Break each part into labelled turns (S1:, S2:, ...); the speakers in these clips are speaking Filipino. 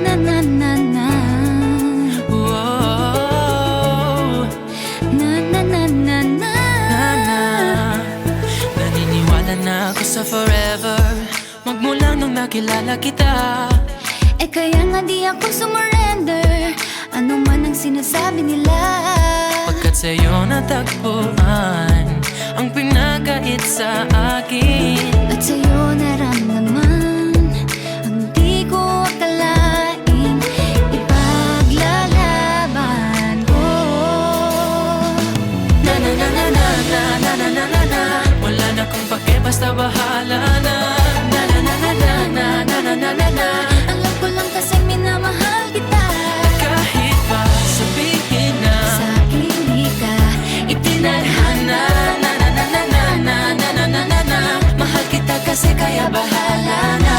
S1: na na na na.
S2: Whoa.
S1: Na na na na na.
S2: Naniniwala na ako sa forever, magmula nung nakilala kita.
S1: Eh kaya nga di ako sumurrender, ano man ang sinasabi nila.
S2: Pagkat sa'yo natagpuan ang pinagkait sa akin.
S1: At sa'yo naramdaman ang di ko akalaing ipaglalaban ko.
S2: Na na na na na na na na na na na. Wala na kung pake, basta bahala na. Na na na na na na na na na na na.
S1: Alam ko lang kasi minamahal kita.
S2: Kahit pa sabihin na
S1: Sa akin di ka
S2: itinadhana. Na na na na na na na na na na na. Mahal kita kasi kaya bahala na.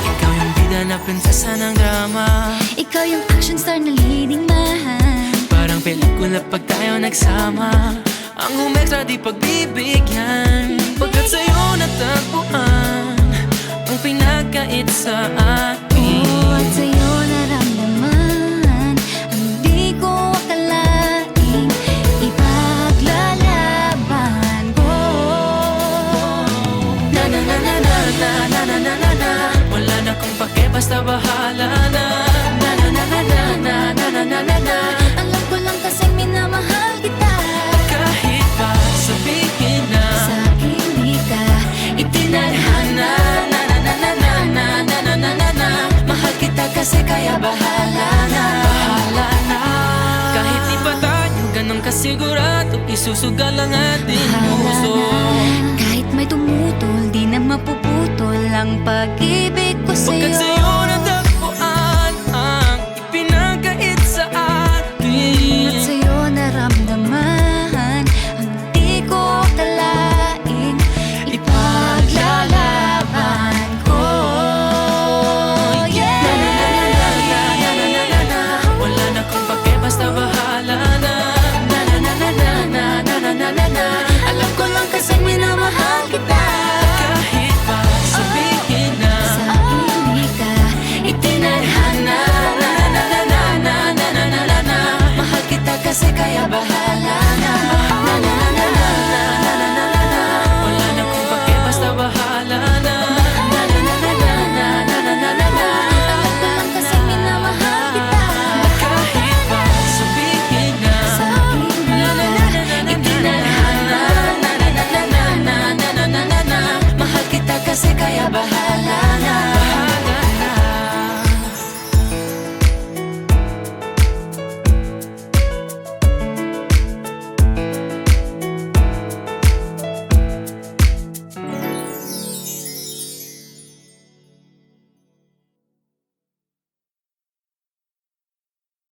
S2: Ikaw yung bida na prinsesa ng drama.
S1: Ikaw yung action star na leading man.
S2: Parang pelikula pag tayo nagsama. Ang umextra di pagbibigyan. Pagkat sa'yo natagpuan ang pinagkait sa akin.
S1: At sa'yo naramdaman ang di ko akalaing ipaglalaban ko.
S2: Na na na na na na na na na na na. Wala na kung pake, basta bahala na. Na na na na na na na na na na na.
S1: Alam ko lang kasi minamahal kita.
S2: Kahit pa sabihin na
S1: Sa akin di ka
S2: itinadhana. Na na na na na na na na na na na. Mahal kita kasi kaya bahala na. Bahala na. Kahit di pa tayo ganun kasigurado, isusugal ang ating puso.
S1: kahit may tumutol, di na mapuputol ang pag-ibig ko
S2: Pagkat
S1: sa'yo.
S2: sa'yo natagpuan ang ipinagkait sa akin.
S1: At sa'yo naramdaman ang di ko akalaing ipaglalaban ko. Yeah!
S2: Na na na na na na na na na na. Wala na kung pake, basta bahala na. Na na na na na na na na na na na.
S1: Alam ko lang kasi minamahal kita.
S2: Kahit pa sabihin na
S1: Sa akin di ka
S2: itinadhana. Na na na na na na na na na na. Mahal kita kasi kaya bahala na. Na na na na na na na na na na na. Wala na kung pake, basta bahala na. Na na na na na na na na na na na.
S1: Alam ko lang kasi minamahal kita.
S2: Kahit pa sabihin na
S1: Sa akin di ka
S2: itinadhana. Na na na na na na na na na na. Mahal kita kasi kaya bahala